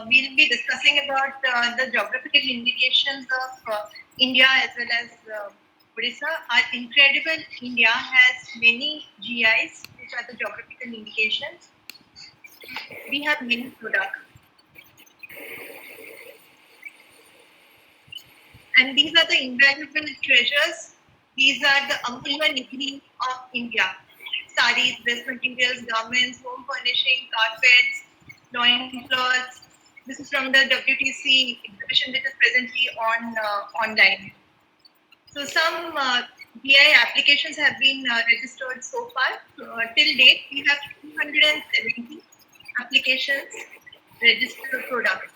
we'll be discussing about the geographical indications of India as well as Odisha. Our incredible India has many GIs, which are the geographical indications. We have many products. And these are the invaluable treasures. These are the Amulya Nidhi of India. Saris, dress materials, garments, home furnishing, carpets, loin cloths. This is from the WTC exhibition that is presently on online. So some GI applications have been registered so far. Till date, we have 270 applications registered products.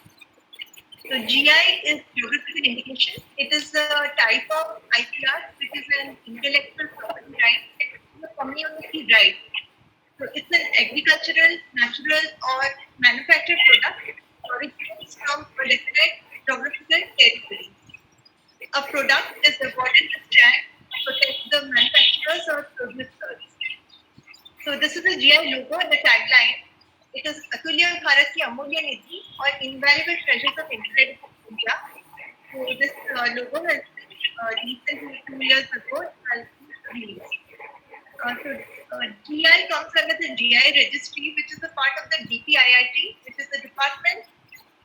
So GI is geographical indication. It is a type of IPR, which is an intellectual property right. It's a community right. So it's an agricultural, natural, or manufactured product originates from a definite geographical territory. A product is awarded with tag to protect the manufacturers or producers. So this is the GI logo and the tagline. It is Atulya Bharat Ki Amulya Nidhi or Invaluable Treasures of Incredible India. So this logo has recently 2 years ago has been released. GI comes under the GI registry, which is a part of the DPIIT, which is the Department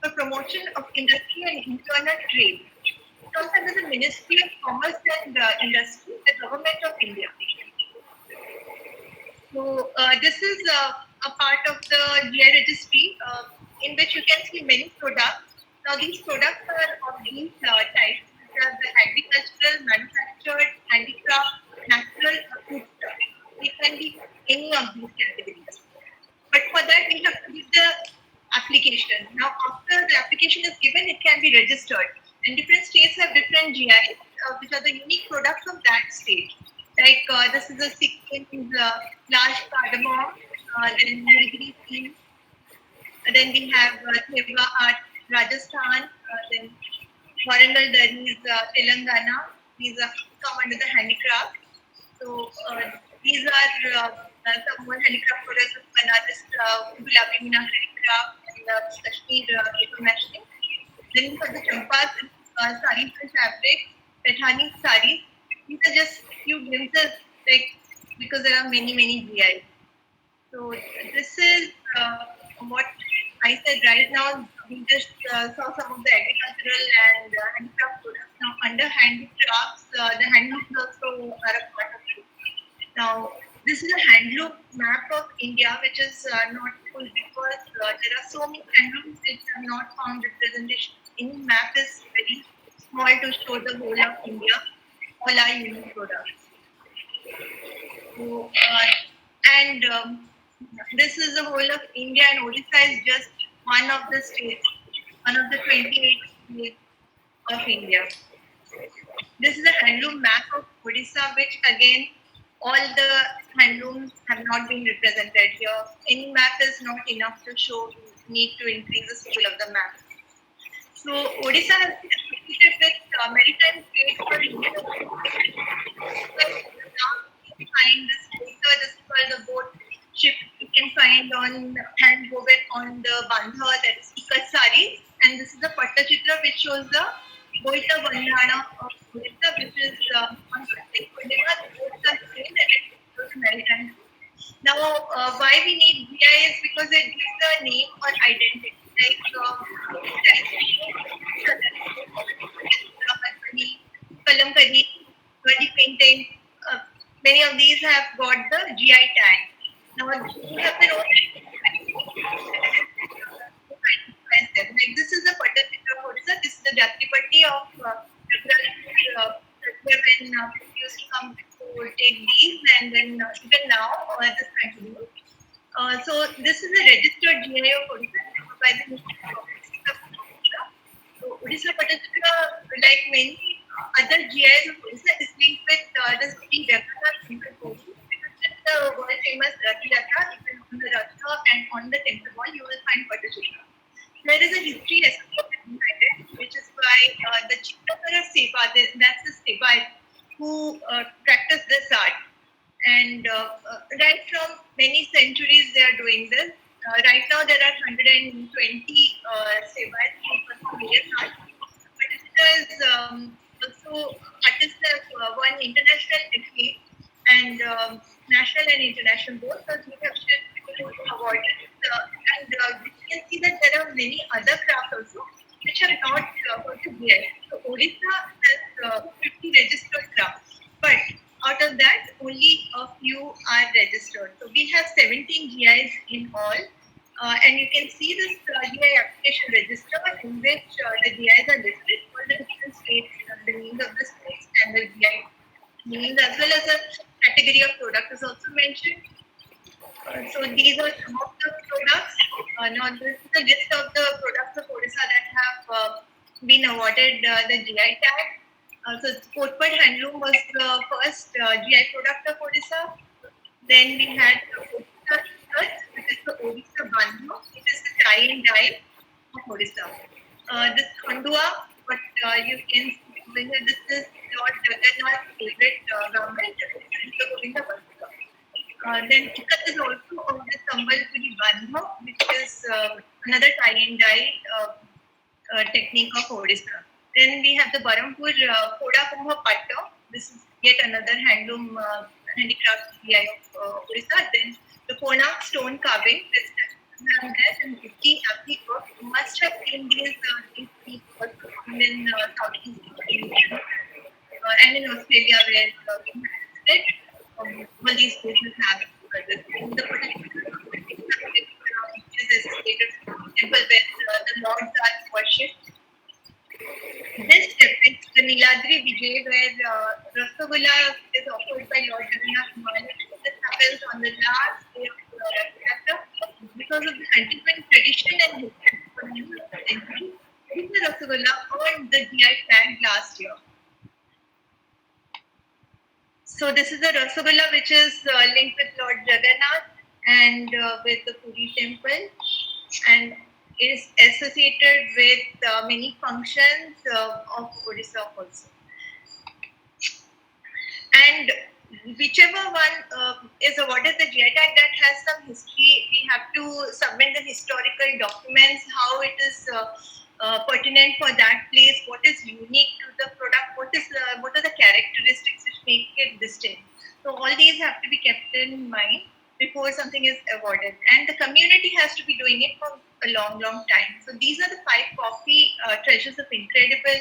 for Promotion of Industry and Internal Trade. It comes under the Ministry of Commerce and Industry, the Government of India. So this is a part of the GI registry in which you can see many products. Now these products are of these types, which are the agricultural, manufactured, handicraft, natural, food stuff. It can be any of these categories. But for that, we have to give the application. Now, after the application is given, it can be registered. And different states have different GIs, which are the unique products of that state. Like this is a Sikkim large cardamom, then Nilgiri tea. Then we have Theva art, Rajasthan, then Warangal Daris, Telangana. These are come under the handicraft. So these are some more handicraft products of Banaras, Gulabi Mina handicraft, and Kashmir paper mashing. Then we have the Champas, saris and fabric, Pathani saris. These are just few glimpses, like because there are many GIs. So this is what I said right now. We just saw some of the agricultural and handicraft products. Now under handicrafts, the handlooms also are a part of it. Now this is a handloom map of India, which is not full because there are so many handlooms which are not found representation. In map is very small to show the whole of India. All are unique products. So, and this is the whole of India, and Odisha is just one of the states, one of the 28 states of India. This is a handloom map of Odisha, which again, all the handlooms have not been represented here. Any map is not enough to show. We need to increase the scale of the map. So Odisha has been associated with maritime trade for years. Now you can find this poster. This is called the boat ship. You can find on hand woven on the bandha, that is ikat sari, and this is the pattachitra which shows the Boita Bandhana of Odisha, which is on Kartik Purnima. The boats are sailed and it shows maritime. Now, why we need GI is because it gives the name or identity. Kalamkari, Gandhi painting, many of these have got the GI tag. Now, we have their own like this is the Pattachitra of Odisha. This is the Jatripatti of when people used to come to take these, and then even now this continues. So this is a registered GI of Odisha by the Ministry of Odisha. So Odisha Pattachitra, like many other GIs of Odisha, is linked with the city Jagannath temple Kodi. The world famous Rath Yatra, even on the Ratha and on the temple wall, you will find Pattachitra. There is a history associated behind it, which is why the Chitrakara Seva, that's the Seva who practice this art. And right from many centuries, they are doing this. Right now, there are 120 international board. So we have been awarded, and we can see that there are many other crafts also which are not got the GI. So Odisha has 50 registered crafts, but out of that, only a few are registered. So we have 17 GIs in all. And you can see this GI application register in which the GIs are listed for the different states, the names of the states and the GI names, as well as a category of product is also mentioned. So these are some of the products. Now this is a list of the products of Odisha that have been awarded the GI tag. So Kotpad Handloom was the first GI product of Odisha. Then we had Odisha Skirts, which is the Odisha Bandhu, which is the tie and dye of Odisha. This Khandua, what you can see, this is Lord Jagannath's favorite garment, which is the Govinda Bandhu. Then Ikat is also of the Sambalpuri Bandhu, which is another tie and dye technique of Odisha. Then we have the Barampur Koda Kumbha Patta. This is yet another handloom handicraft GI of Odisha. Then the Konark stone carving. This and 50 Abdi work. You must have seen these works in Southeast Asia and in Australia where we visited. All these places have this. In the particular which is associated with the temple where the lords are worshipped. This depicts the Niladri Vijay where Rasagulla is offered by Lord Jagannath Maharaj. This happens on the last day of the Rath Yatra because of the continuing tradition and history for the century. This Rasagulla earned the GI tag last year. So this is the Rasagulla which is linked with Lord Jagannath and with the Puri temple, and is associated with many functions of Odisha also. And whichever one is awarded the GI tag that has some history, we have to submit the historical documents, how it is pertinent for that place, what is unique to the product, what are the characteristics which make it distinct. So all these have to be kept in mind before something is awarded, and the community has to be doing it for a long time. So these are the 5 coffee treasures of incredible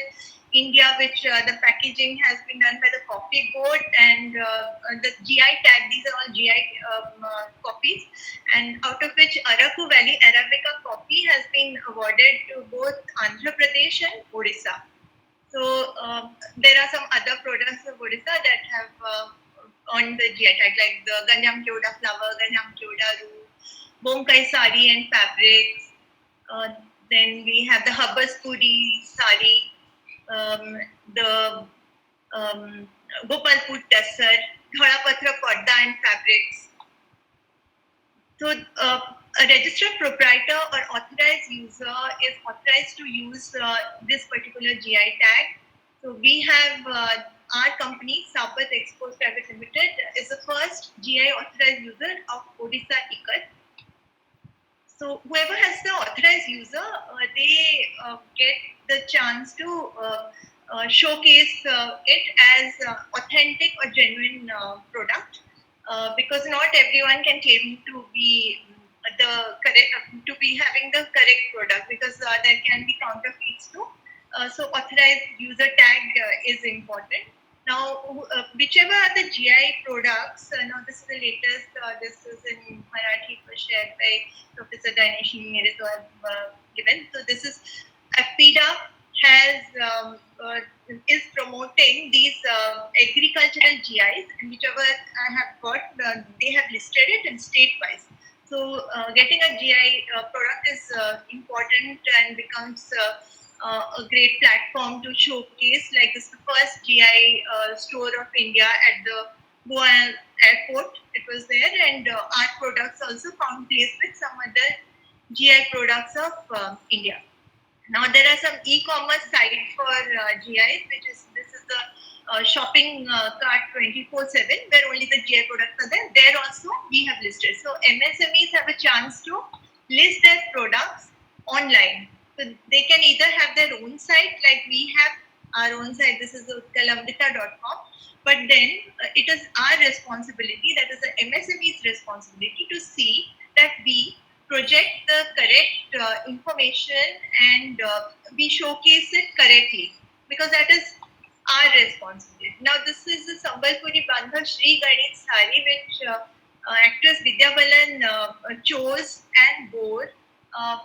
India, which the packaging has been done by the coffee board, and the GI tag, these are all GI coffees, and out of which Araku Valley Arabica coffee has been awarded to both Andhra Pradesh and Odisha. So there are some other products of Odisha that have on the GI tag, like the Ganjam Kyoda flower, Ganjam Kyoda roux, Bomkai sari and fabrics. Then we have the Habas Puri sari, the Gopalpur Tassar, Dhalapatra Padda and fabrics. So a registered proprietor or authorized user is authorized to use this particular GI tag. So we have our company, Sapat Exports Private Limited, is the first GI authorized user of Odisha Ikat. So whoever has the authorized user, they get the chance to showcase it as authentic or genuine product, because not everyone can claim to be the correct, to be having the correct product, because there can be counterfeits too. So authorized user tag is important. Now, whichever are the GI products, now this is the latest, this is in Marathi, it was shared by Professor Dinesh Mere, so I've given. So this is APIDA has is promoting these agricultural GIs, and whichever I have got, they have listed it in state-wise. So getting a GI product is important and becomes a great platform to showcase. Like this is the first GI store of India at the Goa airport. It was there, and our products also found place with some other GI products of India. Now there are some e-commerce sites for GIs, which is this is the shopping cart 24/7, where only the GI products are there. There also we have listed. So MSMEs have a chance to list their products online. So they can either have their own site, like we have our own site. This is utkalamrita.com, But then it is our responsibility, that is the MSME's responsibility, to see that we project the correct information and we showcase it correctly, because that is our responsibility. Now, this is the Sambalpuri Bandha Shri Ganesh Sari, which actress Vidya Balan chose and wore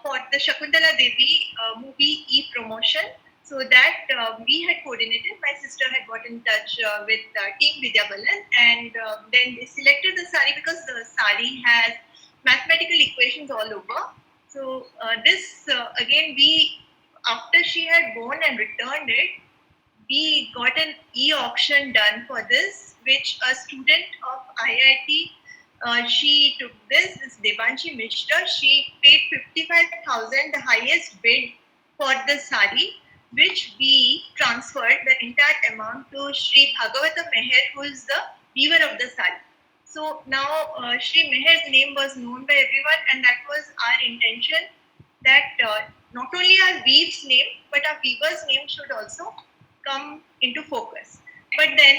for the Shakuntala Devi movie e-promotion. So that we had coordinated. My sister had got in touch with Team Vidya Balan, and then they selected the sari because the sari has mathematical equations all over. So this again, we, after she had worn and returned it, we got an e-auction done for this, which a student of IIT, she took this Devanshi Mishra. She paid 55,000, the highest bid for the sari, which we transferred the entire amount to Sri Bhagavata Meher, who is the weaver of the sari. So now Sri Meher's name was known by everyone, and that was our intention, that not only our weave's name, but our weaver's name should also come into focus. But then,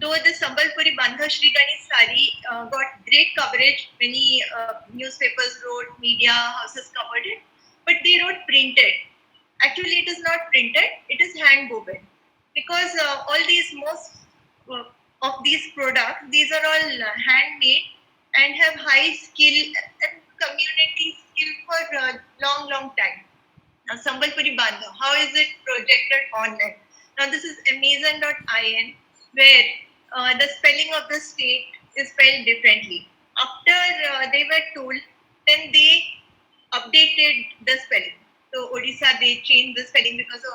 though the Sambalpuri Bandha Shri Ganesh Sari got great coverage, many newspapers wrote, media houses covered it, but they wrote printed. Actually, it is not printed, it is hand woven. Because all these, most uh, of these products, these are all handmade and have high skill and community skill for a long, long time. Now, Sambalpuri Bandha, how is it projected online? Now, this is Amazon.in, where the spelling of the state is spelled differently. After they were told, then they updated the spelling. So, Odisha, they changed the spelling because the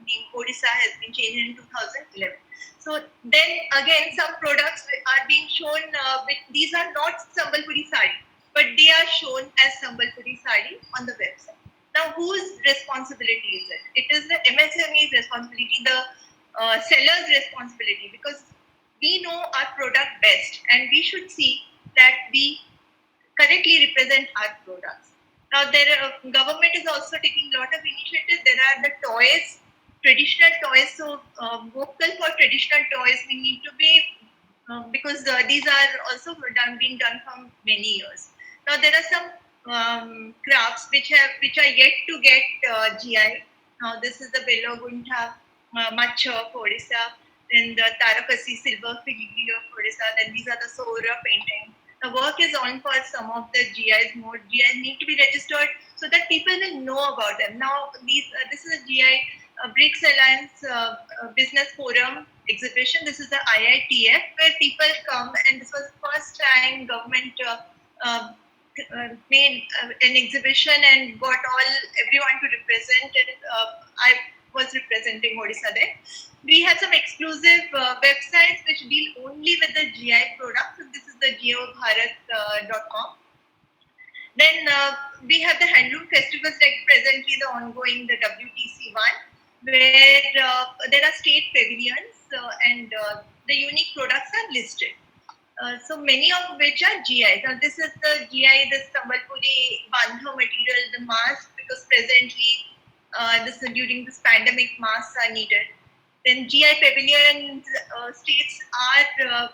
name Odisha has been changed in 2011. So, then again, some products are being shown with, these are not Sambalpuri sari, but they are shown as Sambalpuri sari on the website. Now, whose responsibility is it? It is the MSME's responsibility, the seller's responsibility, because we know our product best and we should see that we correctly represent our products. Now, government is also taking a lot of initiatives. There are the toys, traditional toys. So, vocal for traditional toys, we need to be, because these are also being done from many years. Now, there are some crafts which are yet to get GI. Now, this is the Belogunta Macha of Odisha, then the Tarakasi silver filigree of Odisha, then these are the Sora painting. The work is on for some of the GIs. More GIs need to be registered so that people will know about them. Now, this is a GI BRICS Alliance Business Forum exhibition. This is the IITF, where people come, and this was the first time government made an exhibition and got everyone to represent it. I was representing Odisha there. We have some exclusive websites which deal only with the GI products. So this is the geobharat.com. Then we have the handloom festivals, like presently the ongoing, the WTC one, where there are state pavilions and the unique products are listed. So many of which are GI. Now, this is the GI, the Sambalpuri Bandha material, the mask, because presently during this pandemic, masks are needed. Then GI pavilion states are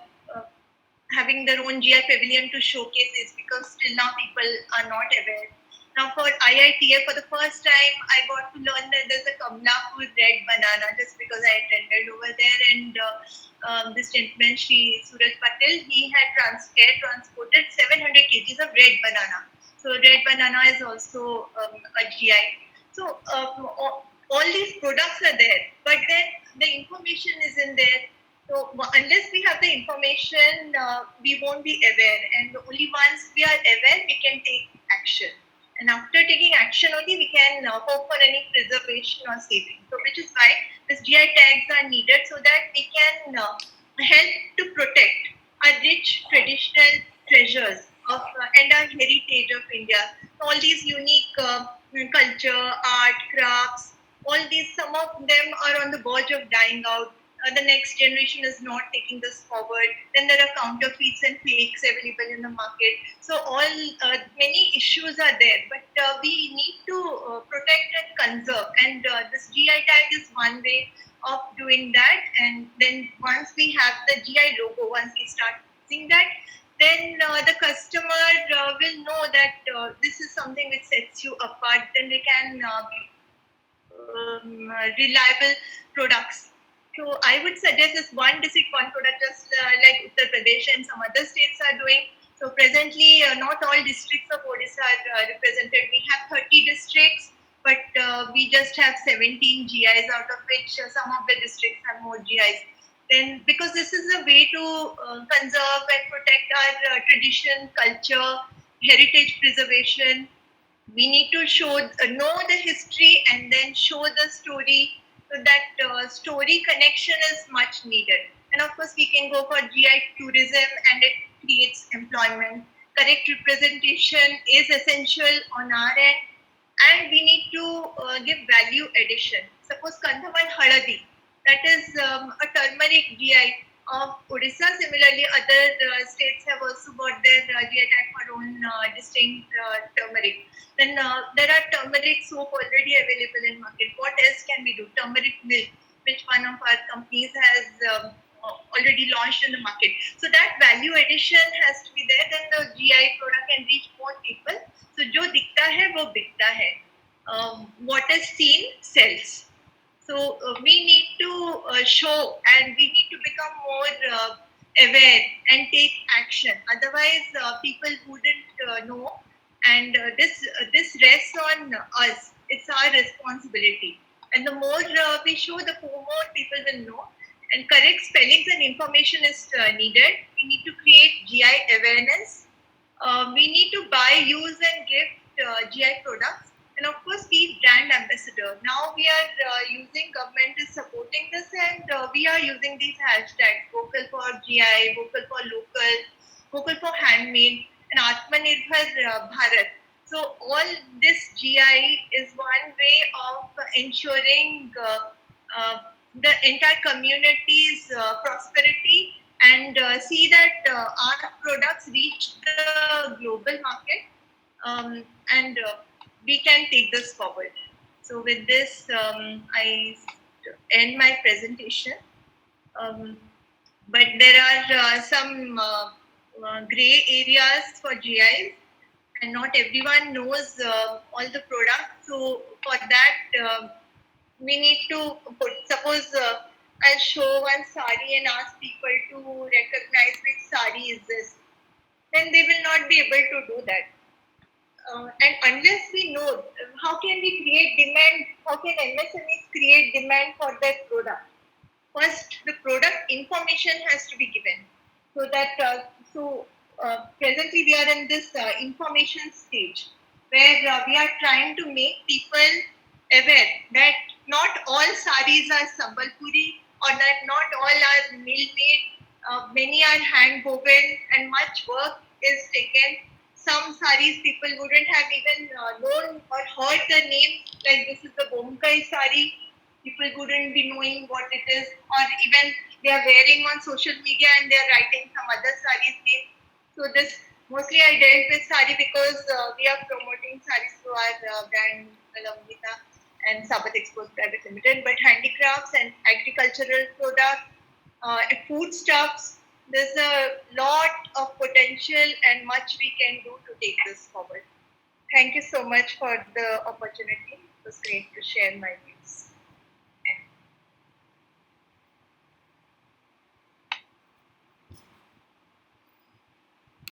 having their own GI pavilion to showcase this, because till now people are not aware. Now, for IITA, for the first time, I got to learn that there's a Kamlapur red banana, just because I attended over there. And this gentleman, Shri Suraj Patel, he had air transported 700 kgs of red banana. So, red banana is also a GI. So, all these products are there, but then the information isn't there. So, unless we have the information, we won't be aware. And only once we are aware, we can take action. And after taking action only, we can hope for any preservation or saving. So, which is why these GI tags are needed, so that we can help to protect our rich traditional treasures of and our heritage of India. All these unique culture, art, crafts, all these, some of them are on the verge of dying out. The next generation is not taking this forward. Then there are counterfeits and fakes available in the market. So many issues are there, but we need to protect and conserve. And this GI tag is one way. of doing that. And then once we have the GI logo, once we start using that, then the customer will know that this is something which sets you apart. Then they can reliable products. So I would suggest this one district, one product, just like Uttar Pradesh and some other states are doing. So presently, not all districts of Odisha are represented. We have 30 districts, but we just have 17 GIs, out of which some of the districts have more GIs. Then, because this is a way to conserve and protect our tradition, culture, heritage preservation, we need to know the history and then show the story, so that story connection is much needed. And of course we can go for GI tourism, and it creates employment. Correct representation is essential on our end, and we need to give value addition. Suppose Kandhamal Haladi, that is a turmeric GI of Odisha. Similarly, other states have also got their GI tag for own distinct turmeric. Then there are turmeric soap already available in market. What else can we do? Turmeric milk, which one of our companies has already launched in the market. So that value addition has to be there. Then the GI product can reach more people. So जो दिखता है वो बिकता है. What is seen sells. So we need to show, and we need to become more aware and take action. Otherwise, people wouldn't know, and this rests on us. It's our responsibility. And the more we show, the more people will know. And correct spellings and information is needed. We need to create GI awareness. We need to buy, use, and gift GI products, and of course be brand ambassador. Now we are using, government is supporting this, and we are using these hashtags: vocal for GI, vocal for local, vocal for handmade, and Atmanirbhar Bharat. So all this GI is one way of ensuring the entire community's prosperity, and see that our products reach the global market, and we can take this forward. So with this, I end my presentation. Um, but there are some gray areas for GIs, and not everyone knows all the products. So for that, we need to put, suppose I'll show one sari and ask people to recognize which sari is this, then they will not be able to do that. And unless we know, how can we create demand? How can MSMEs create demand for that product? First, the product information has to be given, so that presently we are in this information stage, where we are trying to make people aware that not all saris are sambalpuri, or that not all are mill made. Many are hand woven, and much work is taken. Some saris people wouldn't have even known or heard the name, like this is the Bomkai sari. People wouldn't be knowing what it is, or even they are wearing on social media and they are writing some other saris name. So this, mostly I dealt with sari because we are promoting saris through our brand Lamvita and Sabat Exports Private Limited. But handicrafts and agricultural products, foodstuffs, there's a lot of potential and much we can do to take this forward. Thank you so much for the opportunity. It was great to share my views.